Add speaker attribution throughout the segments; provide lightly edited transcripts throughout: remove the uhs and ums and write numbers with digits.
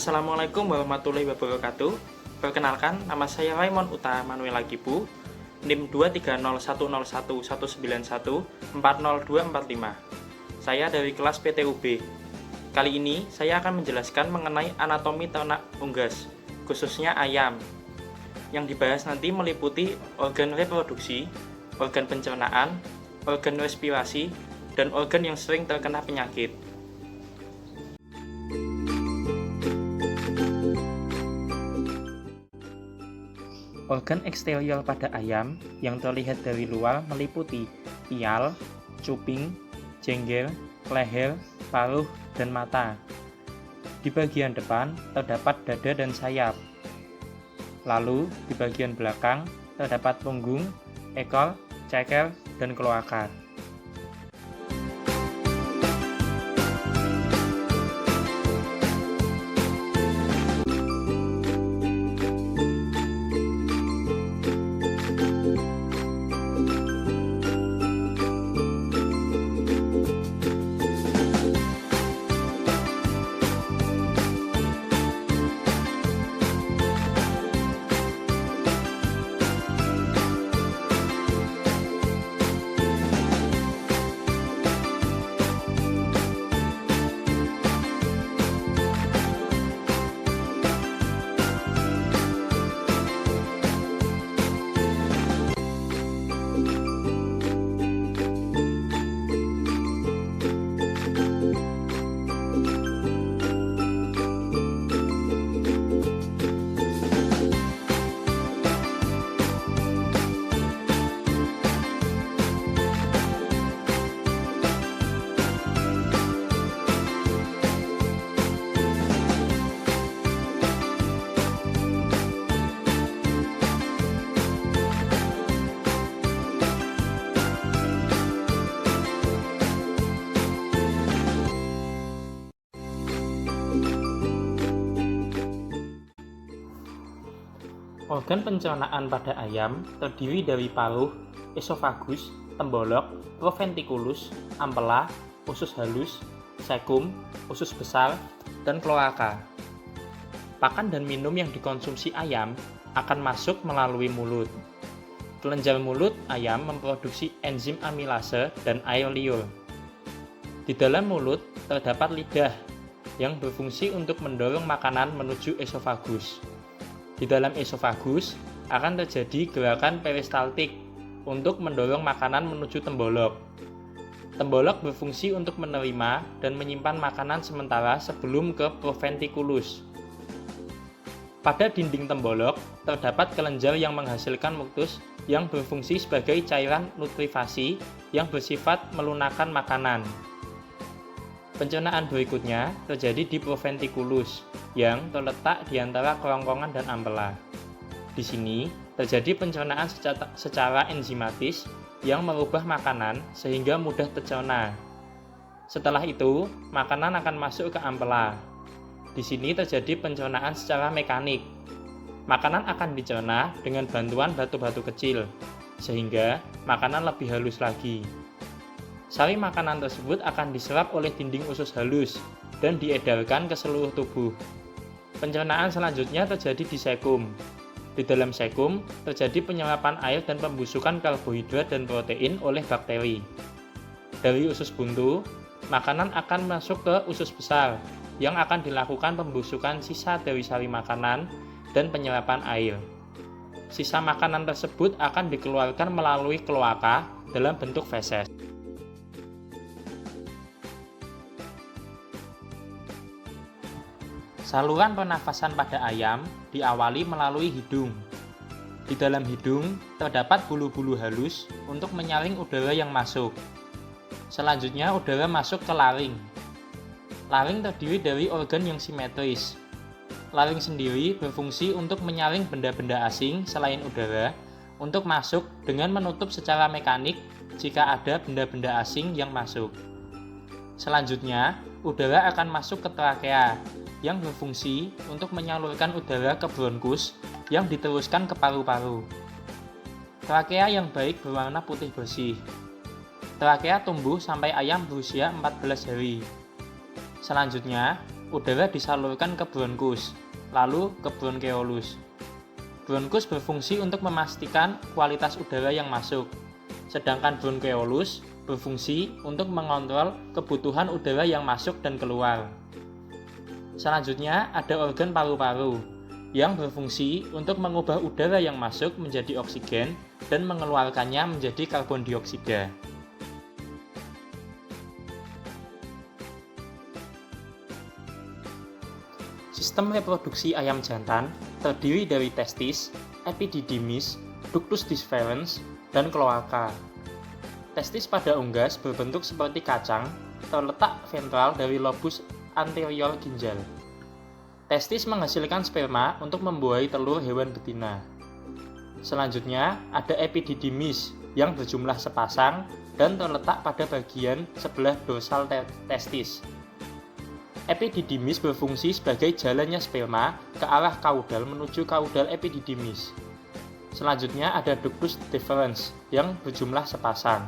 Speaker 1: Assalamualaikum warahmatullahi wabarakatuh. Perkenalkan, nama saya Raymond Uta Manuel Agibu, NIM 2301011940245. Saya dari kelas PTUB. Kali ini saya akan menjelaskan mengenai anatomi ternak unggas, khususnya ayam. Yang dibahas nanti meliputi organ reproduksi, organ pencernaan, organ respirasi, dan organ yang sering terkena penyakit. Organ eksterior pada ayam yang terlihat dari luar meliputi pial, cuping, jengger, leher, paruh, dan mata. Di bagian depan terdapat dada dan sayap. Lalu di bagian belakang terdapat punggung, ekor, ceker, dan kloaka. Organ pencernaan pada ayam terdiri dari paruh, esofagus, tembolok, proventriculus, ampela, usus halus, cecum, usus besar, dan kloaka. Pakan dan minum yang dikonsumsi ayam akan masuk melalui mulut. Kelenjar mulut ayam memproduksi enzim amilase dan air liur. Di dalam mulut terdapat lidah yang berfungsi untuk mendorong makanan menuju esofagus. Di dalam esofagus akan terjadi gerakan peristaltik untuk mendorong makanan menuju tembolok. Tembolok berfungsi untuk menerima dan menyimpan makanan sementara sebelum ke proventriculus. Pada dinding tembolok terdapat kelenjar yang menghasilkan muktus yang berfungsi sebagai cairan nutrifasi yang bersifat melunakkan makanan. Pencernaan berikutnya terjadi di proventriculus yang terletak di antara kerongkongan dan ampela. Di sini terjadi pencernaan secara enzimatis yang merubah makanan sehingga mudah tercerna. Setelah itu, makanan akan masuk ke ampela. Di sini terjadi pencernaan secara mekanik. Makanan akan dicerna dengan bantuan batu-batu kecil, sehingga makanan lebih halus lagi. Sari makanan tersebut akan diserap oleh dinding usus halus dan diedarkan ke seluruh tubuh. Pencernaan selanjutnya terjadi di cecum. Di dalam cecum terjadi penyerapan air dan pembusukan karbohidrat dan protein oleh bakteri. Dari usus buntu, makanan akan masuk ke usus besar yang akan dilakukan pembusukan sisa dari sari makanan dan penyerapan air. Sisa makanan tersebut akan dikeluarkan melalui kloaka dalam bentuk feses. Saluran pernafasan pada ayam diawali melalui hidung. Di dalam hidung terdapat bulu-bulu halus untuk menyaring udara yang masuk. Selanjutnya udara masuk ke laring. Laring terdiri dari organ yang simetris. Laring sendiri berfungsi untuk menyaring benda-benda asing selain udara untuk masuk dengan menutup secara mekanik jika ada benda-benda asing yang masuk. Selanjutnya, udara akan masuk ke trakea yang berfungsi untuk menyalurkan udara ke bronkus yang diteruskan ke paru-paru. Trakea yang baik berwarna putih bersih. Trakea tumbuh sampai ayam berusia 14 hari. Selanjutnya, udara disalurkan ke bronkus, lalu ke bronkeolus. Bronkus berfungsi untuk memastikan kualitas udara yang masuk, sedangkan bronkeolus berfungsi untuk mengontrol kebutuhan udara yang masuk dan keluar. Selanjutnya ada organ paru-paru yang berfungsi untuk mengubah udara yang masuk menjadi oksigen dan mengeluarkannya menjadi karbon dioksida. Sistem reproduksi ayam jantan terdiri dari testis, epididymis, ductus deferens, dan kloaka. Testis pada unggas berbentuk seperti kacang, terletak ventral dari lobus anterior ginjal. Testis menghasilkan sperma untuk membuahi telur hewan betina. Selanjutnya ada epididymis yang berjumlah sepasang dan terletak pada bagian sebelah dorsal testis. Epididymis berfungsi sebagai jalannya sperma ke arah kaudal menuju kaudal epididymis. Selanjutnya ada ductus deferens yang berjumlah sepasang.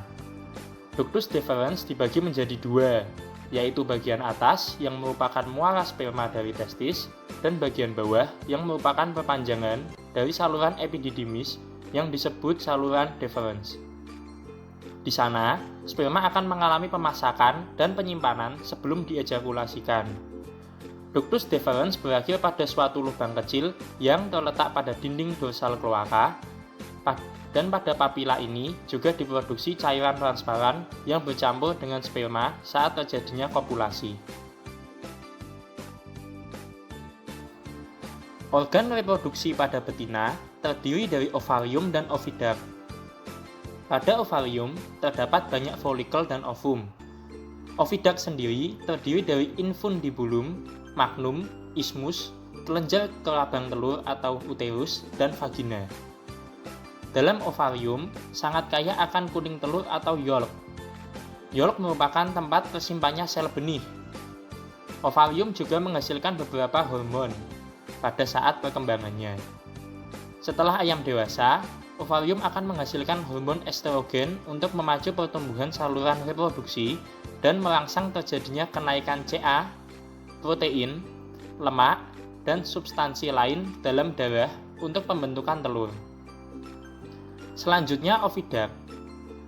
Speaker 1: Ductus deferens dibagi menjadi dua, yaitu bagian atas yang merupakan muara sperma dari testis dan bagian bawah yang merupakan perpanjangan dari saluran epididymis yang disebut saluran deferens. Di sana, sperma akan mengalami pemasakan dan penyimpanan sebelum diejakulasikan. Ductus deferens berakhir pada suatu lubang kecil yang terletak pada dinding dorsal kloaka, dan pada papila ini juga diproduksi cairan transparan yang bercampur dengan sperma saat terjadinya kopulasi. Organ reproduksi pada betina terdiri dari ovarium dan oviduct. Pada ovarium terdapat banyak folikel dan ovum. Oviduct sendiri terdiri dari infundibulum, magnum, isthmus, kelenjar kelabang telur atau uterus, dan vagina. Dalam ovarium sangat kaya akan kuning telur atau yolk. Yolk merupakan tempat tersimpannya sel benih. Ovarium juga menghasilkan beberapa hormon pada saat perkembangannya. Setelah ayam dewasa, ovarium akan menghasilkan hormon estrogen untuk memacu pertumbuhan saluran reproduksi dan merangsang terjadinya kenaikan Ca, protein, lemak, dan substansi lain dalam darah untuk pembentukan telur. Selanjutnya oviduct.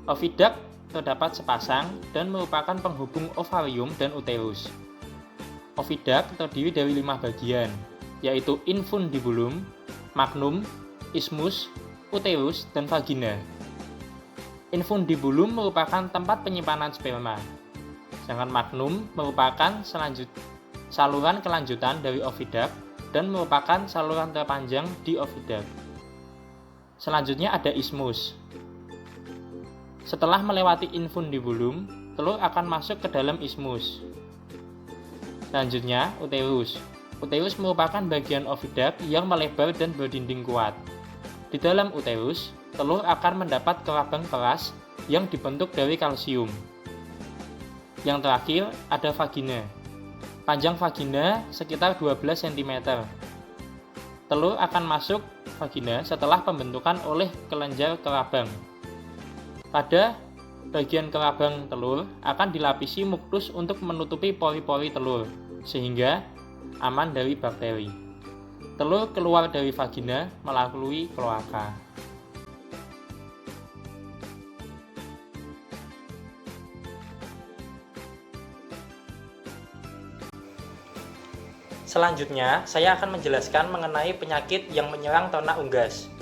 Speaker 1: Oviduct terdapat sepasang dan merupakan penghubung ovarium dan uterus. Oviduct terdiri dari 5 bagian, yaitu infundibulum, magnum, isthmus, uterus, dan vagina. Infundibulum merupakan tempat penyimpanan sperma, sedangkan magnum merupakan saluran kelanjutan dari oviduct dan merupakan saluran terpanjang di oviduct. Selanjutnya ada isthmus. Setelah melewati infundibulum, telur akan masuk ke dalam isthmus. Selanjutnya uterus. Uterus merupakan bagian oviduct yang melebar dan berdinding kuat. Di dalam uterus, telur akan mendapat kelabang keras yang dibentuk dari kalsium. Yang terakhir, ada vagina. Panjang vagina sekitar 12 cm. Telur akan masuk vagina setelah pembentukan oleh kelenjar kelabang. Pada bagian kelabang telur akan dilapisi muktus untuk menutupi pori-pori telur, sehingga aman dari bakteri. Telur keluar dari vagina melalui kloaka. Selanjutnya, saya akan menjelaskan mengenai penyakit yang menyerang ternak unggas.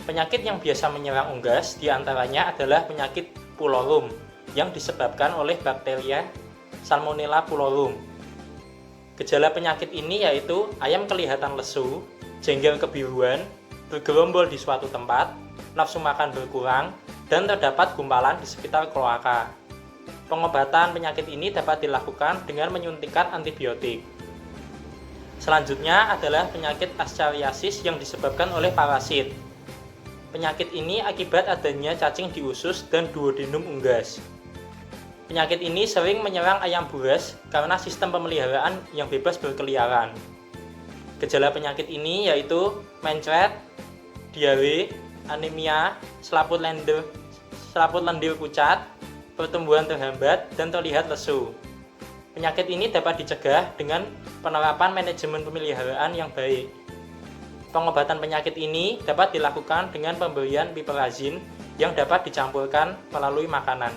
Speaker 1: Penyakit yang biasa menyerang unggas diantaranya adalah penyakit pulorum yang disebabkan oleh bakteria Salmonella pulorum. Gejala penyakit ini yaitu ayam kelihatan lesu, jengkel kebiruan, bergerombol di suatu tempat, nafsu makan berkurang, dan terdapat gumpalan di sekitar kloaka. Pengobatan penyakit ini dapat dilakukan dengan menyuntikkan antibiotik. Selanjutnya adalah penyakit Ascariasis yang disebabkan oleh parasit. Penyakit ini akibat adanya cacing di usus dan duodenum unggas. Penyakit ini sering menyerang ayam buas karena sistem pemeliharaan yang bebas berkeliaran. Gejala penyakit ini yaitu mencret, diare, anemia, selaput lendir pucat, pertumbuhan terhambat, dan terlihat lesu. Penyakit ini dapat dicegah dengan penerapan manajemen pemeliharaan yang baik. Pengobatan penyakit ini dapat dilakukan dengan pemberian piperazin yang dapat dicampurkan melalui makanan.